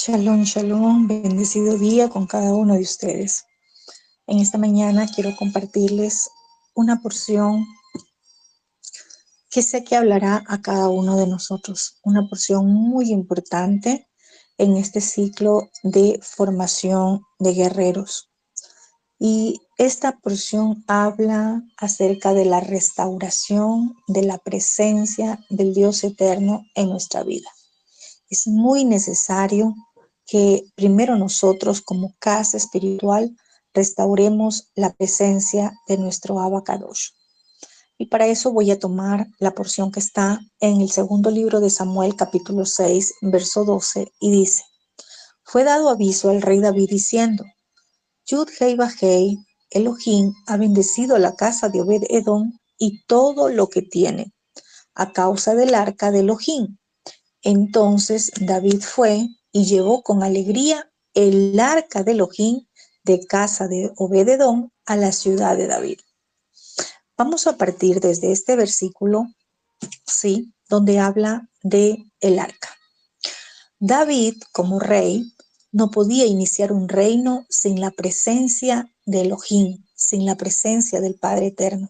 Shalom, shalom, bendecido día con cada uno de ustedes. En esta mañana quiero compartirles una porción que sé que hablará a cada uno de nosotros, una porción muy importante en este ciclo de formación de guerreros. Y esta porción habla acerca de la restauración de la presencia del Dios eterno en nuestra vida. Es muy necesario que primero nosotros como casa espiritual restauremos la presencia de nuestro Abacadosh. Y para eso voy a tomar la porción que está en el segundo libro de Samuel, capítulo 6, verso 12, y dice: Fue dado aviso al rey David diciendo: Yud-Hei Bajei, Elohim ha bendecido la casa de Obed-Edom y todo lo que tiene, a causa del arca de Elohim. Entonces David fue y llevó con alegría el arca de Elohim de casa de Obed-Edom a la ciudad de David. Vamos a partir desde este versículo, sí, donde habla de el arca. David, como rey, no podía iniciar un reino sin la presencia de Elohim, sin la presencia del Padre Eterno.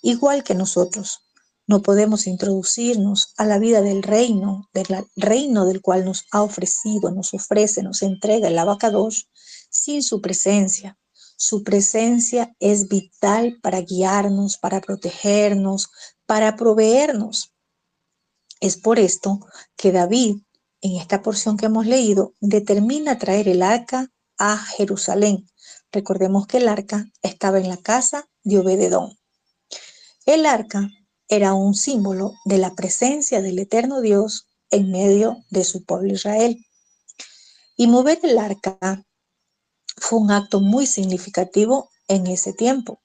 Igual que nosotros, no podemos introducirnos a la vida del reino del cual nos ha ofrecido, nos ofrece, nos entrega el Abacadosh sin su presencia. Su presencia es vital para guiarnos, para protegernos, para proveernos. Es por esto que David, en esta porción que hemos leído, determina traer el arca a Jerusalén. Recordemos que el arca estaba en la casa de Obed-Edom. El arca era un símbolo de la presencia del eterno Dios en medio de su pueblo Israel. Y mover el arca fue un acto muy significativo en ese tiempo,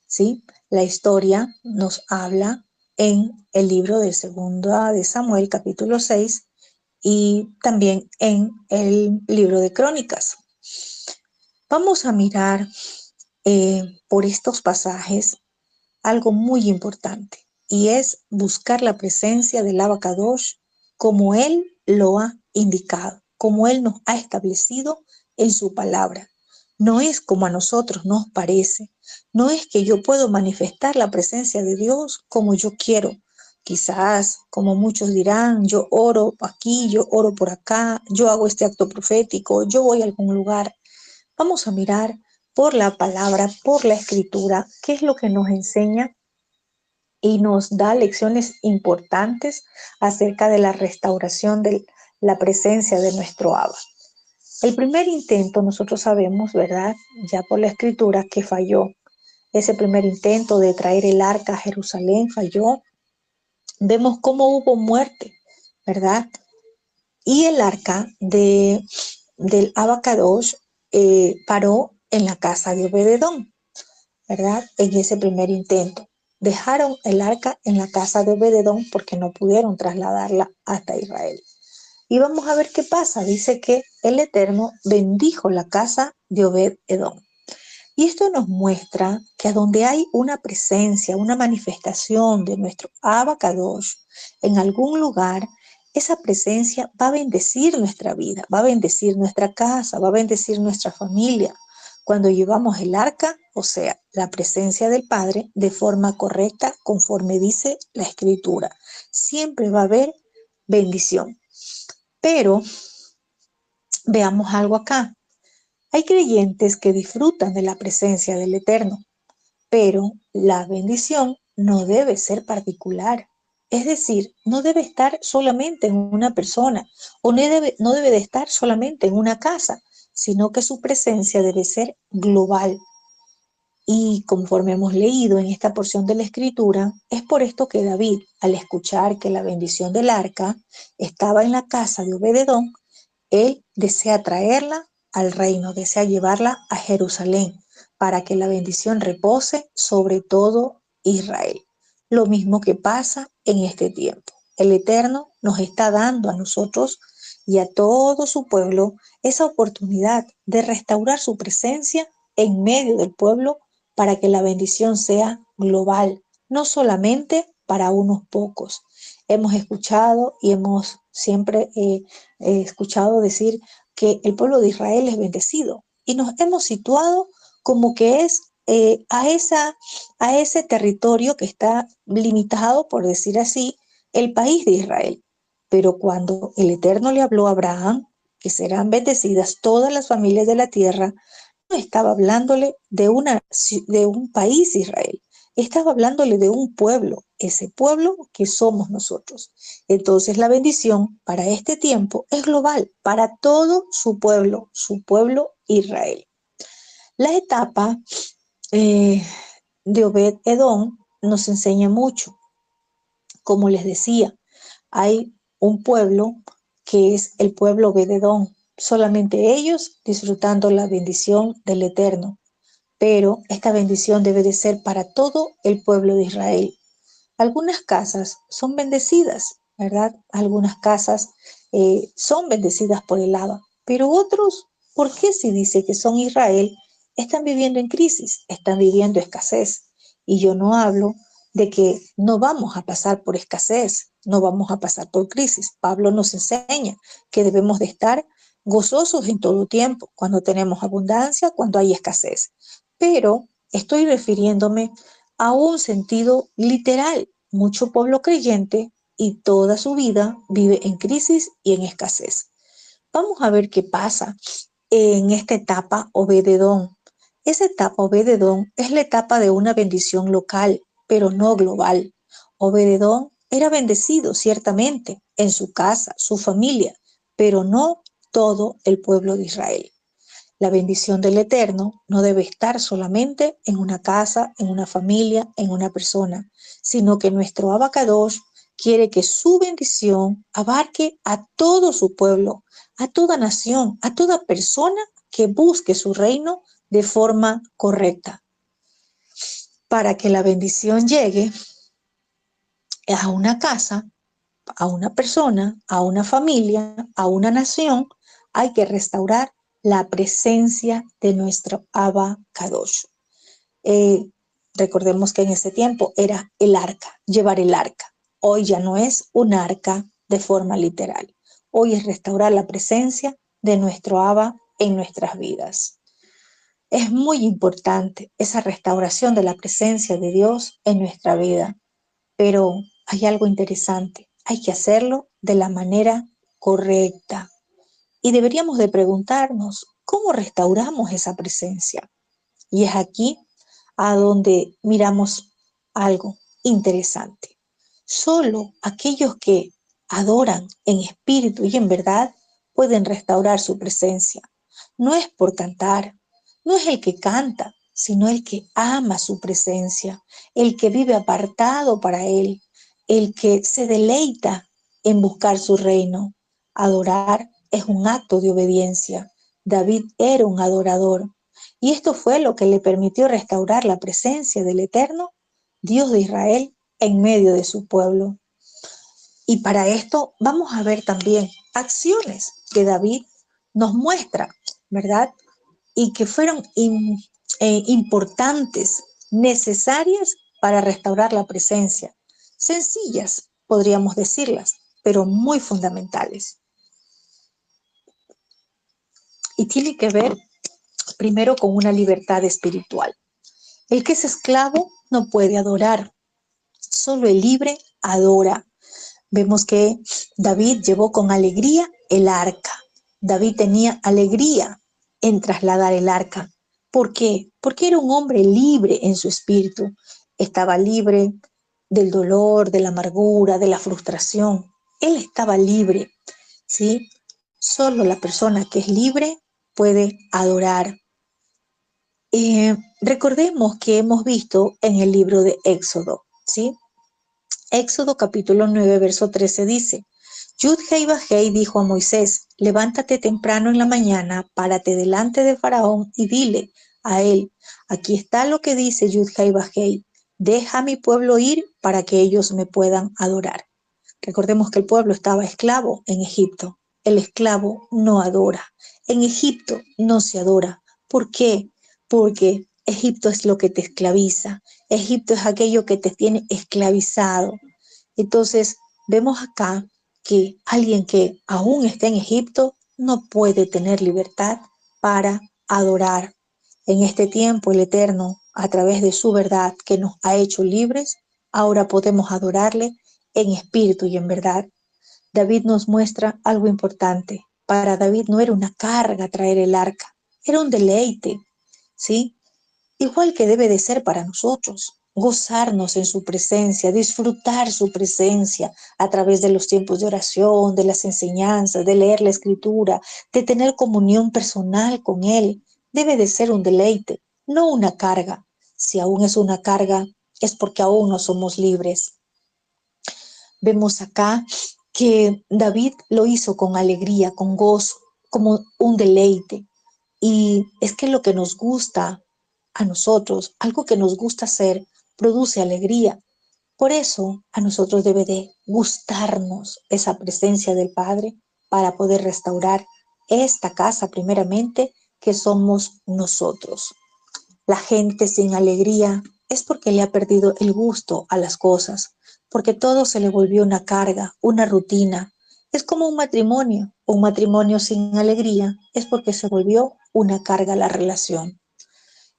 ¿sí? La historia nos habla en el libro de Segunda de Samuel, capítulo 6, y también en el libro de Crónicas. Vamos a mirar por estos pasajes algo muy importante, y es buscar la presencia del Abacadosh como Él lo ha indicado, como Él nos ha establecido en su palabra. No es como a nosotros nos parece, no es que yo puedo manifestar la presencia de Dios como yo quiero. Quizás, como muchos dirán, yo oro aquí, yo oro por acá, yo hago este acto profético, yo voy a algún lugar. Vamos a mirar por la palabra, por la escritura, qué es lo que nos enseña y nos da lecciones importantes acerca de la restauración de la presencia de nuestro Abba. El primer intento, nosotros sabemos, ¿verdad? Ya por la escritura, que falló. Ese primer intento de traer el arca a Jerusalén falló. Vemos cómo hubo muerte, ¿verdad? Y el arca del Abacadosh paró en la casa de Obed-Edom, ¿verdad? En ese primer intento. Dejaron el arca en la casa de Obed-Edom porque no pudieron trasladarla hasta Israel. Y vamos a ver qué pasa. Dice que el Eterno bendijo la casa de Obed-Edom. Y esto nos muestra que a donde hay una presencia, una manifestación de nuestro Abacadosh en algún lugar, esa presencia va a bendecir nuestra vida, va a bendecir nuestra casa, va a bendecir nuestra familia. Cuando llevamos el arca, o sea, la presencia del Padre, de forma correcta, conforme dice la Escritura, siempre va a haber bendición. Pero veamos algo acá. Hay creyentes que disfrutan de la presencia del Eterno, pero la bendición no debe ser particular. Es decir, no debe estar solamente en una persona o no debe de estar solamente en una casa, sino que su presencia debe ser global. Y conforme hemos leído en esta porción de la Escritura, es por esto que David, al escuchar que la bendición del arca estaba en la casa de Obed-Edom, él desea traerla al reino, desea llevarla a Jerusalén para que la bendición repose sobre todo Israel. Lo mismo que pasa en este tiempo. El Eterno nos está dando a nosotros y a todo su pueblo esa oportunidad de restaurar su presencia en medio del pueblo para que la bendición sea global, no solamente para unos pocos. hemos escuchado y hemos siempre escuchado decir que el pueblo de Israel es bendecido y nos hemos situado como que es a ese territorio que está limitado, por decir así, el país de Israel. Pero cuando el Eterno le habló a Abraham, que serán bendecidas todas las familias de la tierra, no estaba hablándole de un país Israel, estaba hablándole de un pueblo, ese pueblo que somos nosotros. Entonces la bendición para este tiempo es global, para todo su pueblo Israel. La etapa eh, de Obed Edom nos enseña mucho. Como les decía, hay un pueblo que es el pueblo Obed Edom, solamente ellos disfrutando la bendición del Eterno, pero esta bendición debe de ser para todo el pueblo de Israel. Algunas casas son bendecidas, ¿verdad? Algunas casas son bendecidas por el Abba, pero otros, ¿por qué si dice que son Israel? Están viviendo en crisis, están viviendo escasez. Y yo no hablo de que no vamos a pasar por escasez, no vamos a pasar por crisis. Pablo nos enseña que debemos de estar gozosos en todo tiempo, cuando tenemos abundancia, cuando hay escasez. Pero estoy refiriéndome a un sentido literal. Mucho pueblo creyente y toda su vida vive en crisis y en escasez. Vamos a ver qué pasa en esta etapa Obed-Edom. Esa etapa Obed-Edom es la etapa de una bendición local, pero no global. Obed-Edom era bendecido ciertamente en su casa, su familia, pero no todo el pueblo de Israel. La bendición del Eterno no debe estar solamente en una casa, en una familia, en una persona, sino que nuestro Abacadosh quiere que su bendición abarque a todo su pueblo, a toda nación, a toda persona que busque su reino de forma correcta. Para que la bendición llegue a una casa, a una persona, a una familia, a una nación, hay que restaurar la presencia de nuestro Abba Kadosh. Eh, Recordemos que en ese tiempo era el arca, llevar el arca. Hoy ya no es un arca de forma literal. Hoy es restaurar la presencia de nuestro Abba en nuestras vidas. Es muy importante esa restauración de la presencia de Dios en nuestra vida. Pero hay algo interesante, hay que hacerlo de la manera correcta. Y deberíamos de preguntarnos, ¿cómo restauramos esa presencia? Y es aquí a donde miramos algo interesante. Solo aquellos que adoran en espíritu y en verdad pueden restaurar su presencia. No es por cantar, no es el que canta, sino el que ama su presencia, el que vive apartado para él, el que se deleita en buscar su reino. Adorar es un acto de obediencia. David era un adorador. Y esto fue lo que le permitió restaurar la presencia del Eterno, Dios de Israel, en medio de su pueblo. Y para esto vamos a ver también acciones que David nos muestra, ¿verdad? Y que fueron importantes, necesarias para restaurar la presencia. Sencillas, podríamos decirlas, pero muy fundamentales. Y tiene que ver primero con una libertad espiritual. El que es esclavo no puede adorar, solo el libre adora. Vemos que David llevó con alegría el arca. David tenía alegría en trasladar el arca. ¿Por qué? Porque era un hombre libre en su espíritu. Estaba libre del dolor, de la amargura, de la frustración. Él estaba libre, ¿sí? Solo la persona que es libre puede adorar. Recordemos que hemos visto en el libro de Éxodo, ¿sí? Éxodo capítulo 9, verso 13 dice, Yud-Hei Bajei dijo a Moisés, levántate temprano en la mañana, párate delante de Faraón y dile a él, aquí está lo que dice Yud-Hei Bajei, deja a mi pueblo ir para que ellos me puedan adorar. Recordemos que el pueblo estaba esclavo en Egipto. El esclavo no adora. En Egipto no se adora. ¿Por qué? Porque Egipto es lo que te esclaviza. Egipto es aquello que te tiene esclavizado. Entonces, vemos acá que alguien que aún está en Egipto no puede tener libertad para adorar. En este tiempo el Eterno, a través de su verdad que nos ha hecho libres, ahora podemos adorarle en espíritu y en verdad. David nos muestra algo importante. Para David no era una carga traer el arca, era un deleite, ¿sí? Igual que debe de ser para nosotros, gozarnos en su presencia, disfrutar su presencia a través de los tiempos de oración, de las enseñanzas, de leer la escritura, de tener comunión personal con Él. Debe de ser un deleite, no una carga. Si aún es una carga, es porque aún no somos libres. Vemos acá que David lo hizo con alegría, con gozo, como un deleite. Y es que lo que nos gusta a nosotros, algo que nos gusta hacer, produce alegría. Por eso a nosotros debe de gustarnos esa presencia del Padre para poder restaurar esta casa primeramente que somos nosotros. La gente sin alegría es porque le ha perdido el gusto a las cosas, porque todo se le volvió una carga, una rutina. Es como un matrimonio sin alegría es porque se volvió una carga la relación.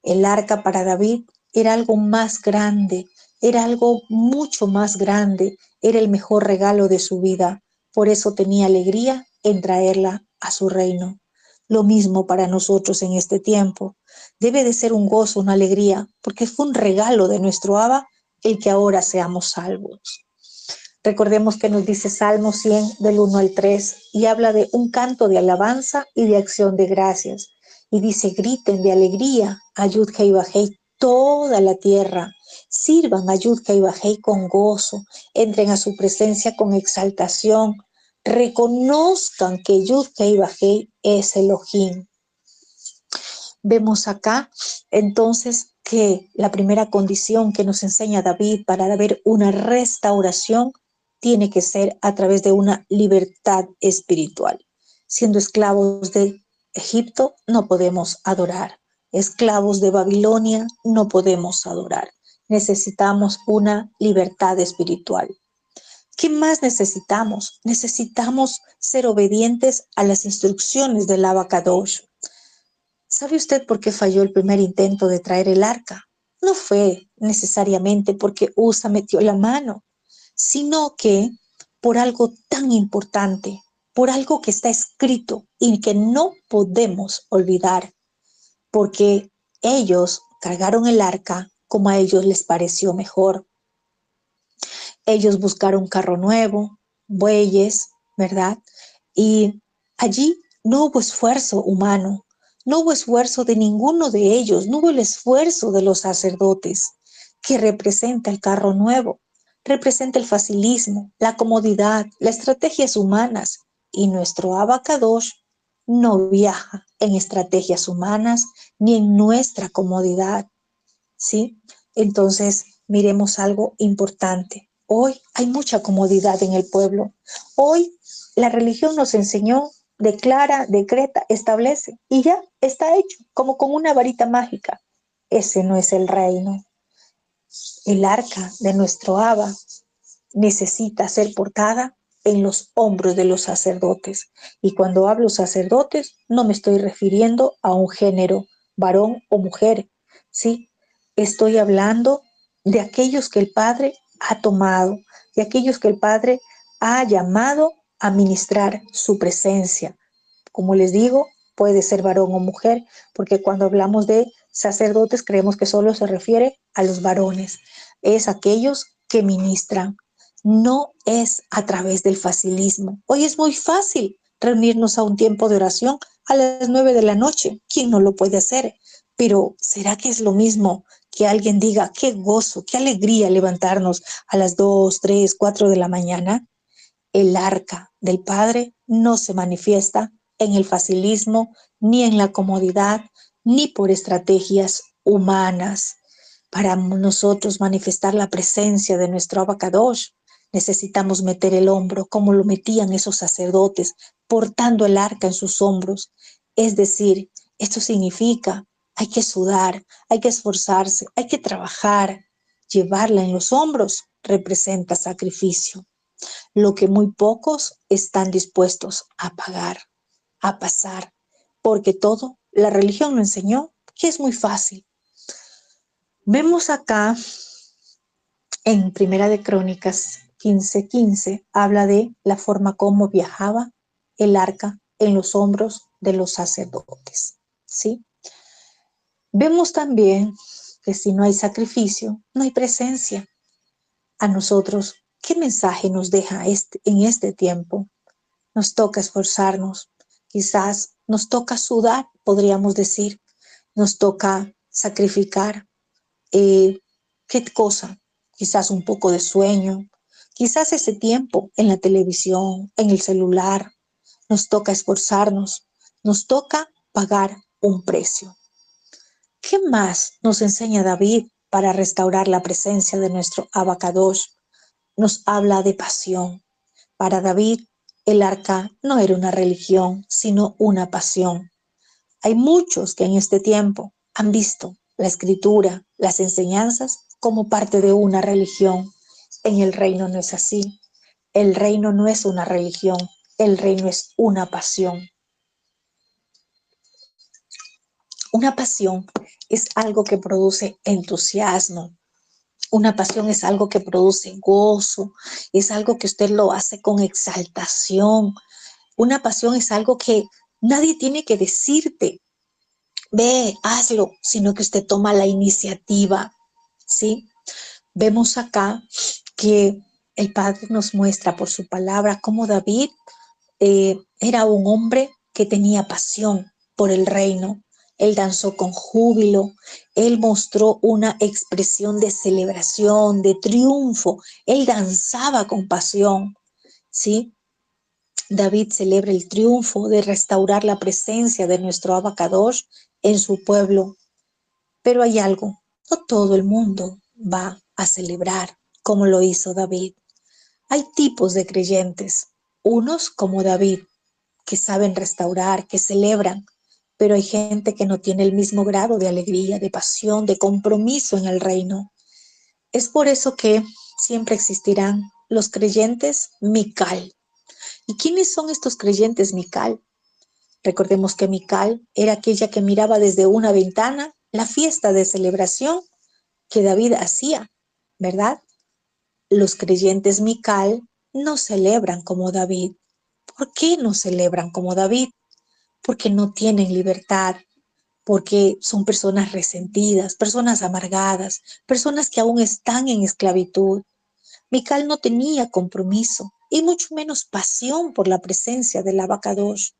El arca para David era algo más grande, era algo mucho más grande, era el mejor regalo de su vida. Por eso tenía alegría en traerla a su reino. Lo mismo para nosotros en este tiempo. Debe de ser un gozo, una alegría, porque fue un regalo de nuestro Abba el que ahora seamos salvos. Recordemos que nos dice Salmo 100 del 1 al 3 y habla de un canto de alabanza y de acción de gracias. Y dice, griten de alegría a Yud-Heh y Vah-Heh toda la tierra. Sirvan a Yud-Heh y Vah-Heh con gozo. Entren a su presencia con exaltación. Reconozcan que Yud-Heh y Vah-Heh es Elohim. Vemos acá entonces que la primera condición que nos enseña David para haber una restauración tiene que ser a través de una libertad espiritual. Siendo esclavos de Egipto no podemos adorar. Esclavos de Babilonia no podemos adorar. Necesitamos una libertad espiritual. ¿Qué más necesitamos? Necesitamos ser obedientes a las instrucciones del Abacadosh. ¿Sabe usted por qué falló el primer intento de traer el arca? No fue necesariamente porque Usa metió la mano, sino que por algo tan importante, por algo que está escrito y que no podemos olvidar, porque ellos cargaron el arca como a ellos les pareció mejor. Ellos buscaron carro nuevo, bueyes, ¿verdad? Y allí no hubo esfuerzo humano, no hubo esfuerzo de ninguno de ellos, no hubo el esfuerzo de los sacerdotes, que representa el carro nuevo, representa el facilismo, la comodidad, las estrategias humanas. Y nuestro Abacadosh no viaja en estrategias humanas ni en nuestra comodidad, ¿sí? Entonces, miremos algo importante. Hoy hay mucha comodidad en el pueblo. Hoy la religión nos enseñó, declara, decreta, establece y ya está hecho, como con una varita mágica. Ese no es el reino. El arca de nuestro Abba necesita ser portada en los hombros de los sacerdotes. Y cuando hablo sacerdotes, no me estoy refiriendo a un género, varón o mujer, ¿sí? Estoy hablando de aquellos que el Padre ha tomado, de aquellos que el Padre ha llamado a ministrar su presencia. Como les digo, puede ser varón o mujer, porque cuando hablamos de sacerdotes creemos que solo se refiere a los varones. Es aquellos que ministran. No es a través del facilismo. Hoy es muy fácil reunirnos a un tiempo de oración a las 9 de la noche. ¿Quién no lo puede hacer? Pero ¿será que es lo mismo que alguien diga qué gozo, qué alegría levantarnos a las 2, 3, 4 de la mañana? El arca del Padre no se manifiesta en el facilismo, ni en la comodidad, ni por estrategias humanas. Para nosotros manifestar la presencia de nuestro Abacadosh, necesitamos meter el hombro como lo metían esos sacerdotes, portando el arca en sus hombros. Es decir, esto significa, hay que sudar, hay que esforzarse, hay que trabajar. Llevarla en los hombros representa sacrificio. lo que muy pocos están dispuestos a pagar, a pasar, porque todo la religión lo enseñó, que es muy fácil. Vemos acá en Primera de Crónicas 15:15, habla de la forma como viajaba el arca en los hombros de los sacerdotes, ¿sí? Vemos también que si no hay sacrificio, no hay presencia. A nosotros, ¿qué mensaje nos deja en este tiempo? Nos toca esforzarnos, quizás nos toca sudar, podríamos decir, nos toca sacrificar. ¿Qué cosa? Quizás un poco de sueño, quizás ese tiempo en la televisión, en el celular. Nos toca esforzarnos, nos toca pagar un precio. ¿Qué más nos enseña David para restaurar la presencia de nuestro Abacadosh? Nos habla de pasión. Para David, el arca no era una religión, sino una pasión. Hay muchos que en este tiempo han visto la escritura, las enseñanzas como parte de una religión. En el reino no es así. El reino no es una religión, el reino es una pasión. Una pasión es algo que produce entusiasmo. Una pasión es algo que produce gozo, es algo que usted lo hace con exaltación. Una pasión es algo que nadie tiene que decirte, ve, hazlo, sino que usted toma la iniciativa, ¿sí? Vemos acá que el Padre nos muestra por su palabra cómo David era un hombre que tenía pasión por el reino. Él danzó con júbilo, él mostró una expresión de celebración, de triunfo, él danzaba con pasión, ¿sí? David celebra el triunfo de restaurar la presencia de nuestro Abacadosh en su pueblo. Pero hay algo, no todo el mundo va a celebrar como lo hizo David. Hay tipos de creyentes, unos como David, que saben restaurar, que celebran, pero hay gente que no tiene el mismo grado de alegría, de pasión, de compromiso en el reino. Es por eso que siempre existirán los creyentes Mical. ¿Y quiénes son estos creyentes Mical? Recordemos que Mical era aquella que miraba desde una ventana la fiesta de celebración que David hacía, ¿verdad? Los creyentes Mical no celebran como David. ¿Por qué no celebran como David? Porque no tienen libertad, porque son personas resentidas, personas amargadas, personas que aún están en esclavitud. Mical no tenía compromiso y mucho menos pasión por la presencia del Abacadosh.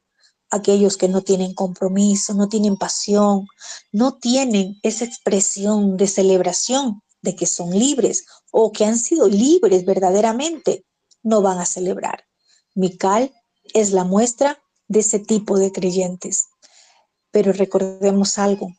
Aquellos que no tienen compromiso, no tienen pasión, no tienen esa expresión de celebración de que son libres o que han sido libres verdaderamente, no van a celebrar. Mical es la muestra de ese tipo de creyentes. Pero recordemos algo,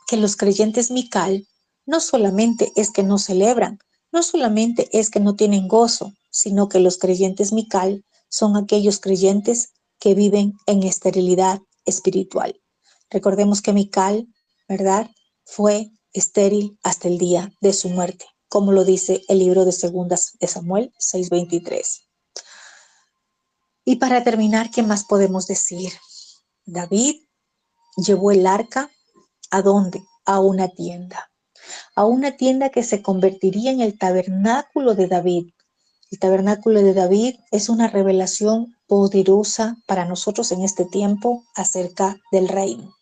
que los creyentes Mical no solamente es que no celebran, no solamente es que no tienen gozo, sino que los creyentes Mical son aquellos creyentes que viven en esterilidad espiritual. Recordemos que Mical, ¿verdad?, fue estéril hasta el día de su muerte, como lo dice el libro de Segundas de Samuel 6:23. Y para terminar, ¿qué más podemos decir? David llevó el arca, ¿a dónde? A una tienda que se convertiría en el tabernáculo de David. El tabernáculo de David es una revelación poderosa para nosotros en este tiempo acerca del reino.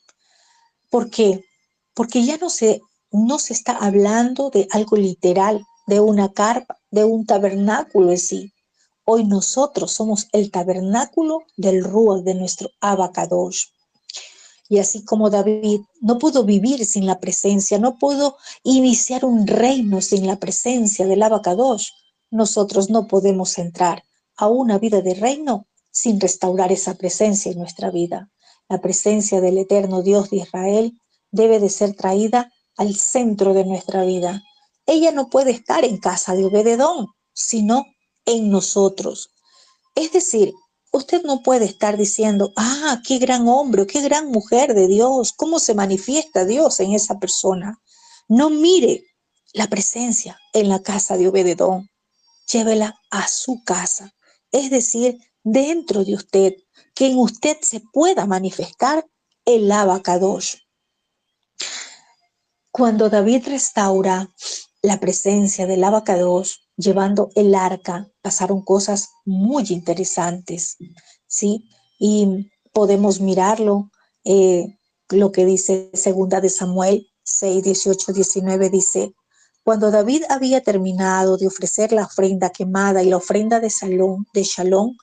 ¿Por qué? Porque ya no se está hablando de algo literal, de una carpa, de un tabernáculo en sí. Hoy nosotros somos el tabernáculo del Ruach de nuestro Abacadosh. Y así como David no pudo vivir sin la presencia, no pudo iniciar un reino sin la presencia del Abacadosh, nosotros no podemos entrar a una vida de reino sin restaurar esa presencia en nuestra vida. La presencia del eterno Dios de Israel debe de ser traída al centro de nuestra vida. Ella no puede estar en casa de Obededón, sino en nosotros. Es decir, usted no puede estar diciendo, qué gran hombre, qué gran mujer de Dios, cómo se manifiesta Dios en esa persona. No mire la presencia en la casa de Obededón. llévela a su casa, es decir, dentro de usted, que en usted se pueda manifestar el Abacadosh. Cuando David restaura la presencia del Abacadosh llevando el arca, pasaron cosas muy interesantes, ¿sí? Y podemos mirarlo, lo que dice segunda de Samuel 6, 18, 19, dice: cuando David había terminado de ofrecer la ofrenda quemada y la ofrenda de Shalom,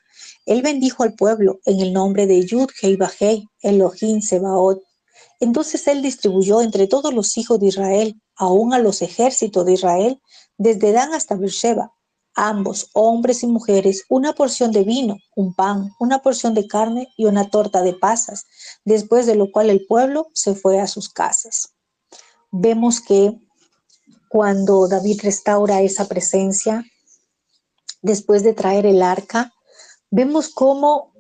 él bendijo al pueblo en el nombre de Yud-Hei-Vahei, Elohim Sebaot. Entonces él distribuyó entre todos los hijos de Israel, aun a los ejércitos de Israel, desde Dan hasta Beersheba, ambos, hombres y mujeres, una porción de vino, un pan, una porción de carne y una torta de pasas, después de lo cual el pueblo se fue a sus casas. Vemos que cuando David restaura esa presencia, después de traer el arca, vemos cómo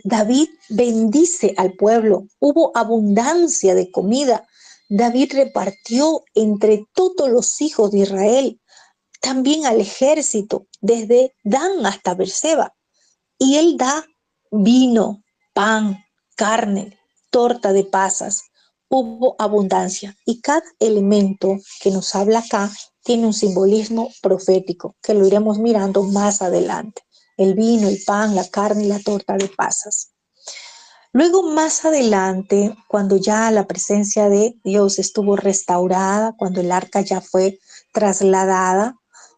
David bendice al pueblo. Hubo abundancia de comida. David repartió entre todos los hijos de Israel, también al ejército, desde Dan hasta Beerseba. Y él da vino, pan, carne, torta de pasas. Hubo abundancia. Y cada elemento que nos habla acá tiene un simbolismo profético, que lo iremos mirando más adelante. El vino, el pan, la carne y la torta de pasas. Luego, más adelante, cuando ya la presencia de Dios estuvo restaurada, cuando el arca ya fue trasladada,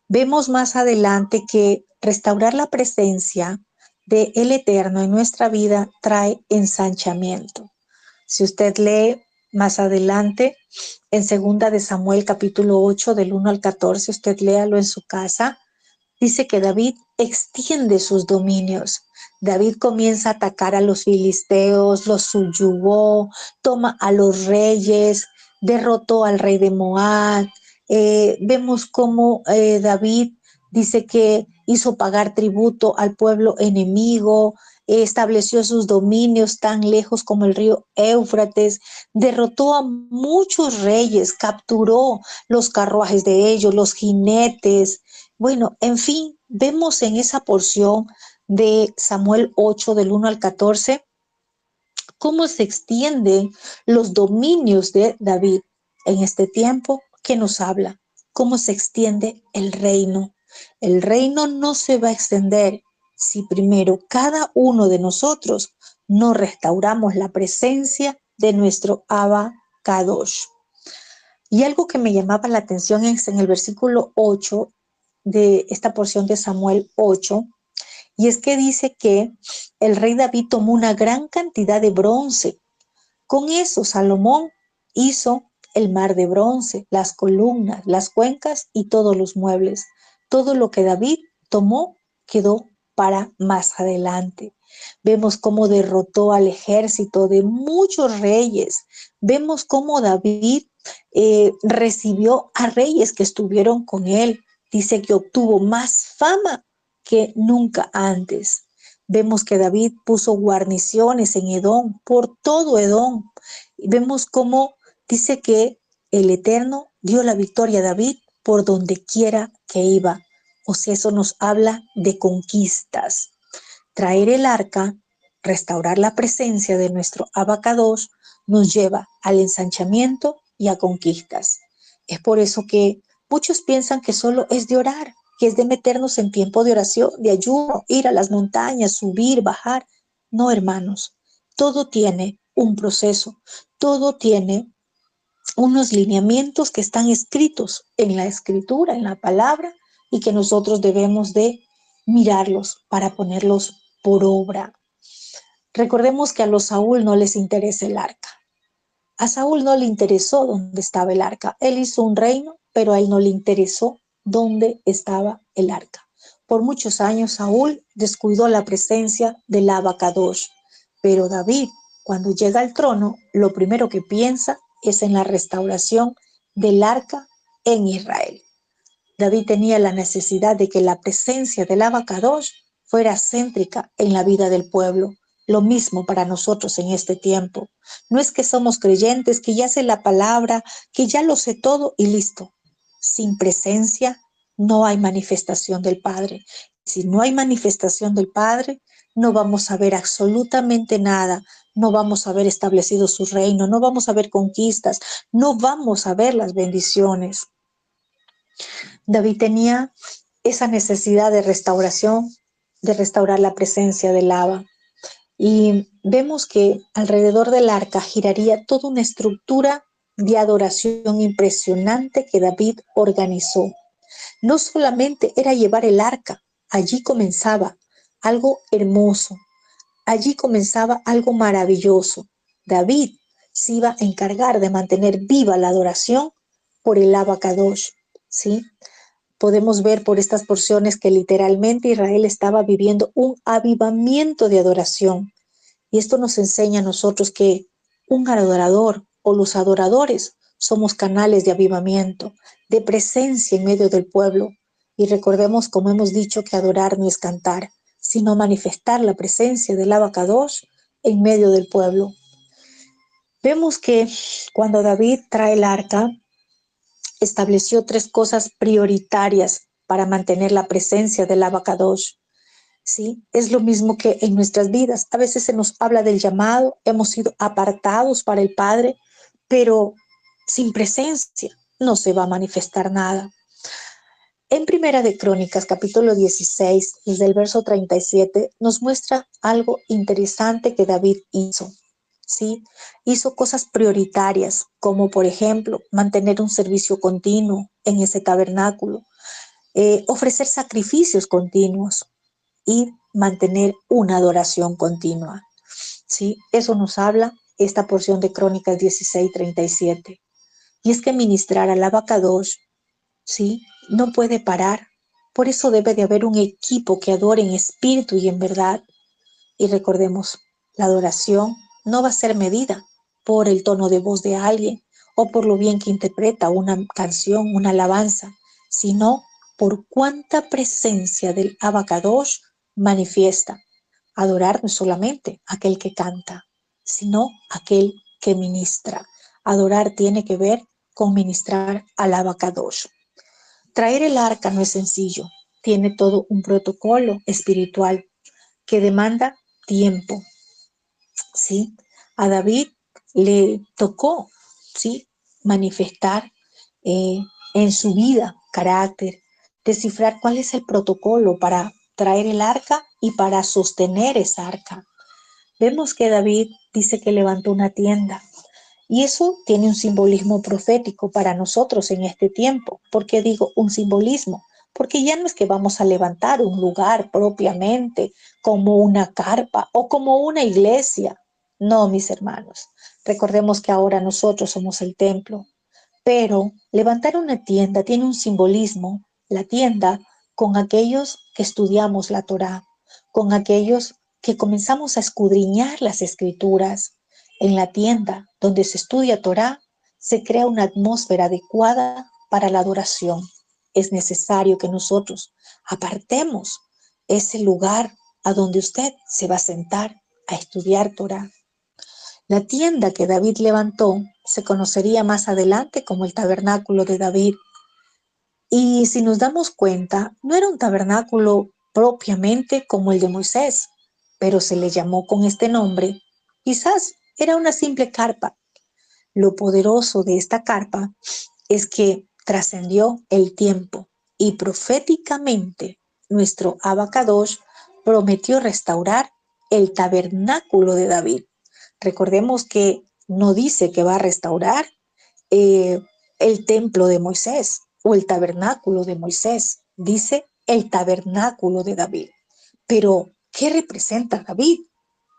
vemos más adelante que restaurar la presencia del Eterno en nuestra vida trae ensanchamiento. Si usted lee más adelante en 2 de Samuel capítulo 8 del 1 al 14, usted léalo en su casa, dice que David extiende sus dominios. David comienza a atacar a los filisteos, los subyugó, toma a los reyes, derrotó al rey de Moab. Vemos cómo David dice que hizo pagar tributo al pueblo enemigo, estableció sus dominios tan lejos como el río Éufrates, derrotó a muchos reyes, capturó los carruajes de ellos, los jinetes. Bueno, en fin, vemos en esa porción de Samuel 8 del 1 al 14 cómo se extienden los dominios de David en este tiempo que nos habla, cómo se extiende el reino. El reino no se va a extender si primero cada uno de nosotros no restauramos la presencia de nuestro Abba Kadosh. Y algo que me llamaba la atención es en el versículo 8 de esta porción de Samuel 8, y es que dice que el rey David tomó una gran cantidad de bronce. Con eso Salomón hizo el mar de bronce, las columnas, las cuencas y todos los muebles. Todo lo que David tomó quedó para más adelante. Vemos cómo derrotó al ejército de muchos reyes. Vemos cómo David recibió a reyes que estuvieron con él. Dice que obtuvo más fama que nunca antes. Vemos que David puso guarniciones en Edom, por todo Edom. Vemos cómo dice que el Eterno dio la victoria a David por donde quiera que iba. O sea, eso nos habla de conquistas. Traer el arca, restaurar la presencia de nuestro Abacadosh, nos lleva al ensanchamiento y a conquistas. Es por eso que muchos piensan que solo es de orar, que es de meternos en tiempo de oración, de ayuno, ir a las montañas, subir, bajar. No, hermanos, todo tiene un proceso, todo tiene unos lineamientos que están escritos en la escritura, en la palabra, y que nosotros debemos de mirarlos para ponerlos por obra. Recordemos que a los Saúl no les interesa el arca. A Saúl no le interesó dónde estaba el arca. Él hizo un reino, pero a él no le interesó dónde estaba el arca. Por muchos años Saúl descuidó la presencia del Abacadosh, pero David, cuando llega al trono, lo primero que piensa es en la restauración del arca en Israel. David tenía la necesidad de que la presencia del Abacadosh fuera céntrica en la vida del pueblo. Lo mismo para nosotros en este tiempo. No es que somos creyentes, que ya sé la palabra, que ya lo sé todo y listo. Sin presencia no hay manifestación del Padre. Si no hay manifestación del Padre, no vamos a ver absolutamente nada, no vamos a ver establecido su reino, no vamos a ver conquistas, no vamos a ver las bendiciones. David tenía esa necesidad de restauración, de restaurar la presencia del Abba. Y vemos que alrededor del arca giraría toda una estructura de adoración impresionante que David organizó. No solamente era llevar el arca, allí comenzaba algo hermoso, allí comenzaba algo maravilloso. David se iba a encargar de mantener viva la adoración por el Abacadosh, ¿sí? Podemos ver por estas porciones que literalmente Israel estaba viviendo un avivamiento de adoración. Y esto nos enseña a nosotros que un adorador o los adoradores somos canales de avivamiento, de presencia en medio del pueblo. Y recordemos, como hemos dicho, que adorar no es cantar, sino manifestar la presencia del Abacadosh en medio del pueblo. Vemos que cuando David trae el arca, estableció tres cosas prioritarias para mantener la presencia del Abacadosh. ¿Sí? Es lo mismo que en nuestras vidas. A veces se nos habla del llamado, hemos sido apartados para el Padre, pero sin presencia no se va a manifestar nada. En Primera de Crónicas, capítulo 16, desde el verso 37, nos muestra algo interesante que David hizo. ¿Sí? Hizo cosas prioritarias, como por ejemplo mantener un servicio continuo en ese tabernáculo, ofrecer sacrificios continuos, y mantener una adoración continua. ¿Sí? Eso nos habla esta porción de Crónicas 16:37. Y es que ministrar al Abacadosh, ¿sí? No puede parar. Por eso debe de haber un equipo que adore en espíritu y en verdad. Y recordemos, la adoración no va a ser medida por el tono de voz de alguien o por lo bien que interpreta una canción, una alabanza, sino por cuánta presencia del Abacadosh manifiesta. Adorar no es solamente aquel que canta, sino aquel que ministra. Adorar tiene que ver con ministrar al Abacadosh. Traer el arca no es sencillo, tiene todo un protocolo espiritual que demanda tiempo, ¿sí? A David le tocó, ¿sí? Manifestar eh, en su vida carácter, descifrar cuál es el protocolo para traer el arca y para sostener esa arca. Vemos que David dice que levantó una tienda y eso tiene un simbolismo profético para nosotros en este tiempo. ¿Por qué digo un simbolismo? Porque ya no es que vamos a levantar un lugar propiamente como una carpa o como una iglesia. No, mis hermanos. Recordemos que ahora nosotros somos el templo. Pero levantar una tienda tiene un simbolismo. La tienda con aquellos que estudiamos la Torá, con aquellos que comenzamos a escudriñar las escrituras. En la tienda donde se estudia Torá, se crea una atmósfera adecuada para la adoración. Es necesario que nosotros apartemos ese lugar a donde usted se va a sentar a estudiar Torá. La tienda que David levantó se conocería más adelante como el tabernáculo de David. Y si nos damos cuenta, no era un tabernáculo propiamente como el de Moisés, pero se le llamó con este nombre. Quizás era una simple carpa. Lo poderoso de esta carpa es que trascendió el tiempo y proféticamente nuestro Abacadosh prometió restaurar el tabernáculo de David. Recordemos que no dice que va a restaurar eh, el templo de Moisés o el tabernáculo de Moisés, dice el tabernáculo de David. Pero, ¿qué representa David?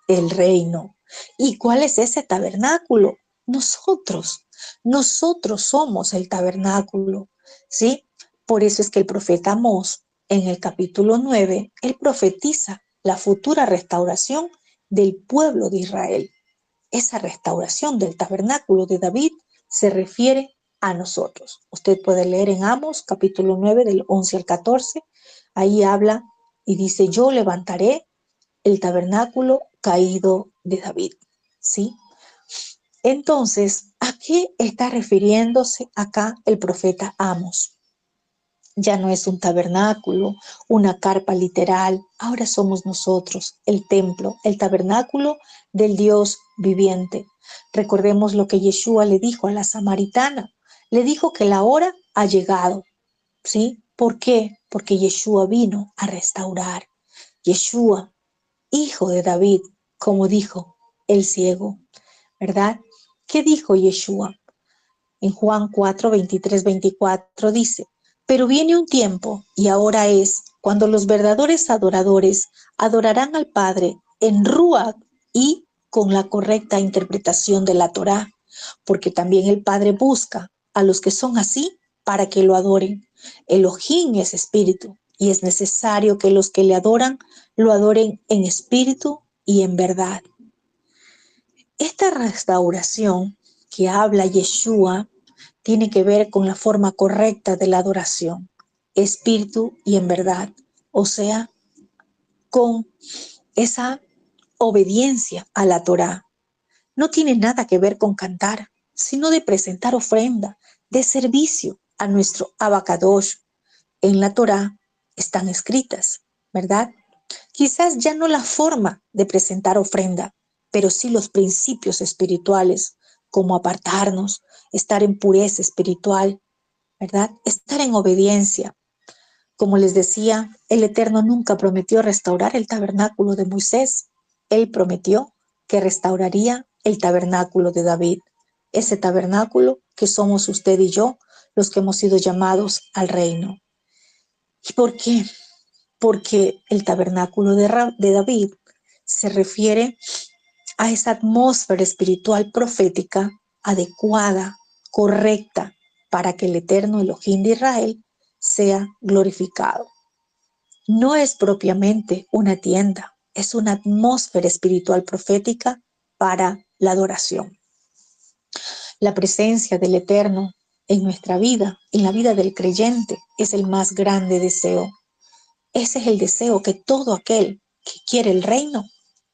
El reino. ¿Y cuál es ese tabernáculo? Nosotros. Nosotros somos el tabernáculo, ¿sí? Por eso es que el profeta Amós, en el capítulo 9, él profetiza la futura restauración del pueblo de Israel. Esa restauración del tabernáculo de David se refiere a nosotros. Usted puede leer en Amós, capítulo 9, del 11 al 14. Ahí habla y dice, yo levantaré el tabernáculo caído de David, ¿sí? Entonces, ¿a qué está refiriéndose acá el profeta Amós? Ya no es un tabernáculo, una carpa literal. Ahora somos nosotros, el templo, el tabernáculo del Dios viviente. Recordemos lo que Yeshua le dijo a la samaritana. Le dijo que la hora ha llegado. ¿Sí? ¿Por qué? Porque Yeshua vino a restaurar. Yeshua, hijo de David, como dijo el ciego, ¿verdad? ¿Qué dijo Yeshua? En Juan 4, 23, 24 dice, pero viene un tiempo, y ahora es, cuando los verdaderos adoradores adorarán al Padre en Ruach y con la correcta interpretación de la Torá, porque también el Padre busca a los que son así para que lo adoren. Elohim es espíritu, y es necesario que los que le adoran lo adoren en espíritu y en verdad. Esta restauración que habla Yeshua tiene que ver con la forma correcta de la adoración, espíritu y en verdad, o sea, con esa obediencia a la Torá. No tiene nada que ver con cantar, sino de presentar ofrenda, de servicio a nuestro Abacadosh. En la Torá están escritas, ¿verdad? Quizás ya no la forma de presentar ofrenda, pero sí los principios espirituales, como apartarnos, estar en pureza espiritual, ¿verdad? Estar en obediencia. Como les decía, el Eterno nunca prometió restaurar el tabernáculo de Moisés. Él prometió que restauraría el tabernáculo de David, ese tabernáculo que somos usted y yo, los que hemos sido llamados al reino. ¿Y por qué? Porque el tabernáculo de David se refiere a esa atmósfera espiritual profética adecuada, correcta, para que el eterno Elohim de Israel sea glorificado. No es propiamente una tienda, es una atmósfera espiritual profética para la adoración. La presencia del Eterno en nuestra vida, en la vida del creyente, es el más grande deseo. Ese es el deseo que todo aquel que quiere el reino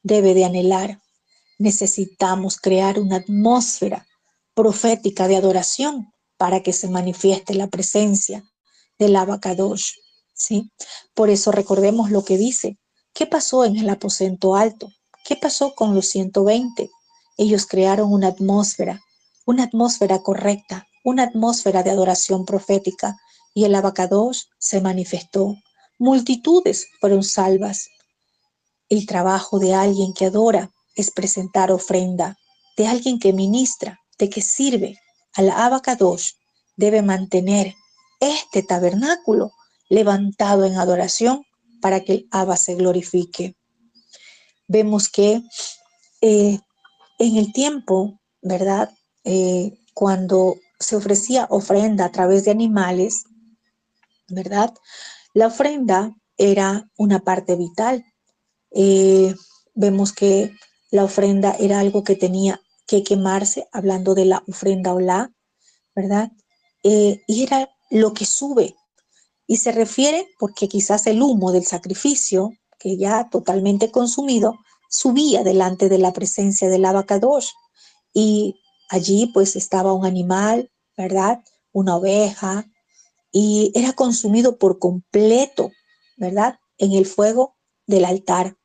debe de anhelar. Necesitamos crear una atmósfera profética de adoración para que se manifieste la presencia del Abacadosh, ¿sí? Por eso recordemos lo que dice. ¿Qué pasó en el aposento alto? ¿Qué pasó con los 120? Ellos crearon una atmósfera correcta, una atmósfera de adoración profética, y el Abacadosh se manifestó. Multitudes fueron salvas. El trabajo de alguien que adora es presentar ofrenda, de alguien que ministra, de que sirve al Abacadosh, debe mantener este tabernáculo levantado en adoración para que el Abba se glorifique. Vemos que en el tiempo, ¿verdad? Cuando se ofrecía ofrenda a través de animales, ¿verdad? La ofrenda era una parte vital. Eh, Vemos que la ofrenda era algo que tenía que quemarse, hablando de la ofrenda olá, ¿verdad? Y era lo que sube. Y se refiere porque quizás el humo del sacrificio, que ya totalmente consumido, subía delante de la presencia del Abacadosh. Y allí pues estaba un animal, ¿verdad? Una oveja, y era consumido por completo, ¿verdad? En el fuego del altar.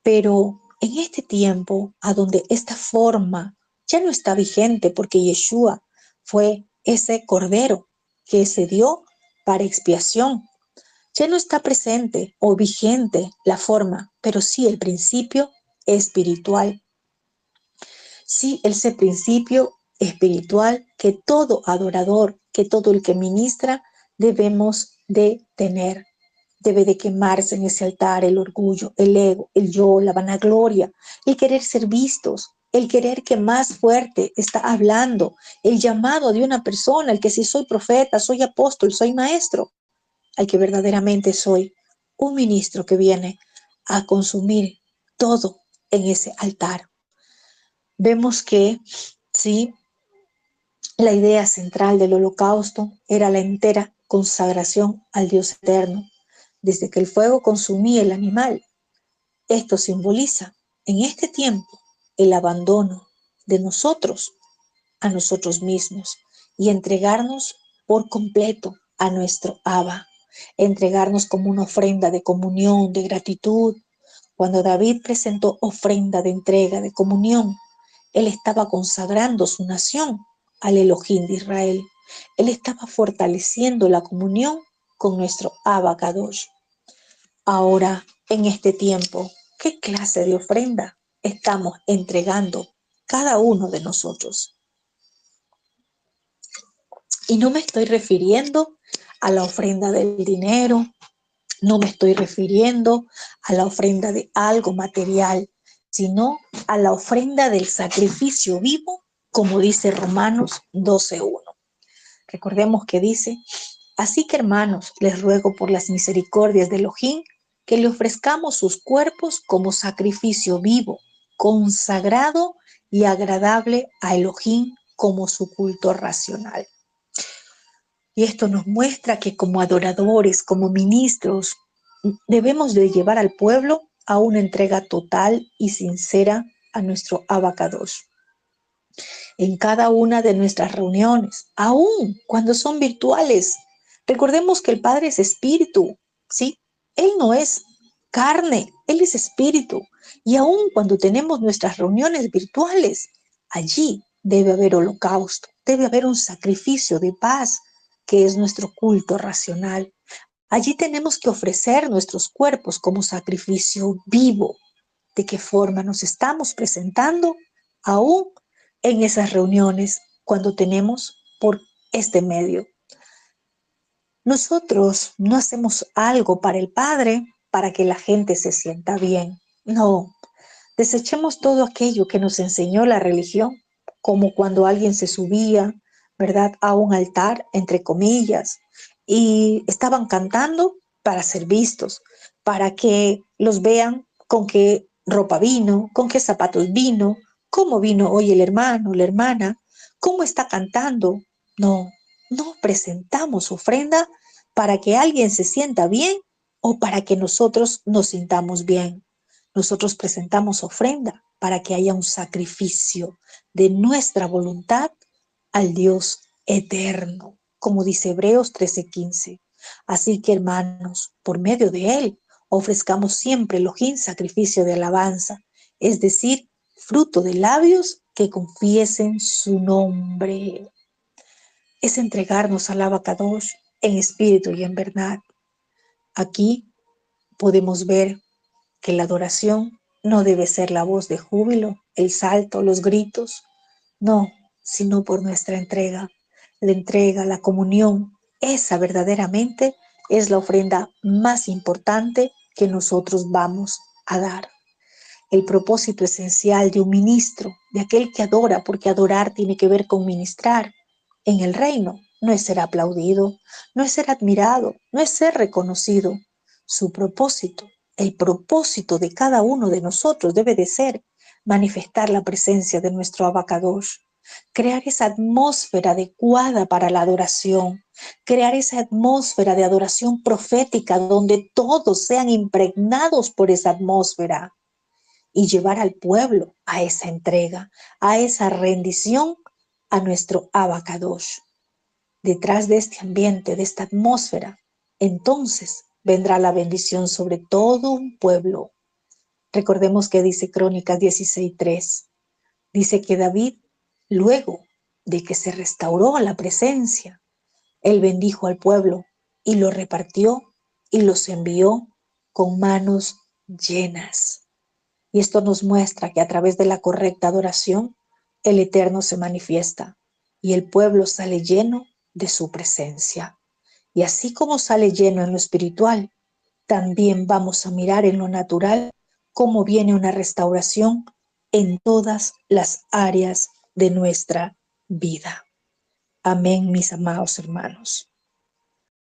Pero en este tiempo, a donde esta forma ya no está vigente porque Yeshua fue ese cordero que se dio para expiación, ya no está presente o vigente la forma, pero sí el principio espiritual. Sí, ese principio espiritual que todo adorador, que todo el que ministra debemos de tener. Debe de quemarse en ese altar el orgullo, el ego, el yo, la vanagloria, el querer ser vistos, el querer que más fuerte está hablando, el llamado de una persona, el que si soy profeta, soy apóstol, soy maestro, al que verdaderamente soy un ministro que viene a consumir todo en ese altar. Vemos que, sí, la idea central del holocausto era la entera consagración al Dios eterno, desde que el fuego consumía el animal. Esto simboliza en este tiempo el abandono de nosotros a nosotros mismos y entregarnos por completo a nuestro Abba, entregarnos como una ofrenda de comunión, de gratitud. Cuando David presentó ofrenda de entrega, de comunión, él estaba consagrando su nación al Elohim de Israel. Él estaba fortaleciendo la comunión con nuestro Abba Kadosh. Ahora, en este tiempo, ¿qué clase de ofrenda estamos entregando cada uno de nosotros? Y no me estoy refiriendo a la ofrenda del dinero, no me estoy refiriendo a la ofrenda de algo material, sino a la ofrenda del sacrificio vivo, como dice Romanos 12:1. Recordemos que dice: así que, hermanos, les ruego por las misericordias de Elohim que le ofrezcamos sus cuerpos como sacrificio vivo, consagrado y agradable a Elohim, como su culto racional. Y esto nos muestra que como adoradores, como ministros, debemos de llevar al pueblo a una entrega total y sincera a nuestro Abba Kadosh. En cada una de nuestras reuniones, aun cuando son virtuales, recordemos que el Padre es espíritu, ¿sí? Él no es carne, Él es espíritu. Y aun cuando tenemos nuestras reuniones virtuales, allí debe haber holocausto, debe haber un sacrificio de paz, que es nuestro culto racional. Allí tenemos que ofrecer nuestros cuerpos como sacrificio vivo. ¿De qué forma nos estamos presentando aún en esas reuniones cuando tenemos por este medio? Nosotros no hacemos algo para el Padre para que la gente se sienta bien. No, desechemos todo aquello que nos enseñó la religión, como cuando alguien se subía, ¿verdad?, a un altar, entre comillas, y estaban cantando para ser vistos, para que los vean con qué ropa vino, con qué zapatos vino, cómo vino hoy el hermano, la hermana, cómo está cantando. No, no presentamos ofrenda para que alguien se sienta bien o para que nosotros nos sintamos bien. Nosotros presentamos ofrenda para que haya un sacrificio de nuestra voluntad al Dios eterno, como dice Hebreos 13:15. Así que, hermanos, por medio de Él, ofrezcamos siempre Elohim sacrificio de alabanza, es decir, fruto de labios que confiesen su nombre. Es entregarnos al Abba Kadosh en espíritu y en verdad. Aquí podemos ver que la adoración no debe ser la voz de júbilo, el salto, los gritos, no, sino por nuestra entrega. La entrega, la comunión, esa verdaderamente es la ofrenda más importante que nosotros vamos a dar. El propósito esencial de un ministro, de aquel que adora, porque adorar tiene que ver con ministrar en el reino, no es ser aplaudido, no es ser admirado, no es ser reconocido. Su propósito, el propósito de cada uno de nosotros debe de ser manifestar la presencia de nuestro Abba Kadosh, crear esa atmósfera adecuada para la adoración, crear esa atmósfera de adoración profética donde todos sean impregnados por esa atmósfera y llevar al pueblo a esa entrega, a esa rendición a nuestro Abba Kadosh. Detrás de este ambiente, de esta atmósfera, entonces vendrá la bendición sobre todo un pueblo. Recordemos que dice Crónicas 16:3. Dice que David, luego de que se restauró la presencia, él bendijo al pueblo y lo repartió y los envió con manos llenas. Y esto nos muestra que a través de la correcta adoración, el Eterno se manifiesta y el pueblo sale lleno de su presencia. Y así como sale lleno en lo espiritual, también vamos a mirar en lo natural cómo viene una restauración en todas las áreas de nuestra vida. Amén, mis amados hermanos.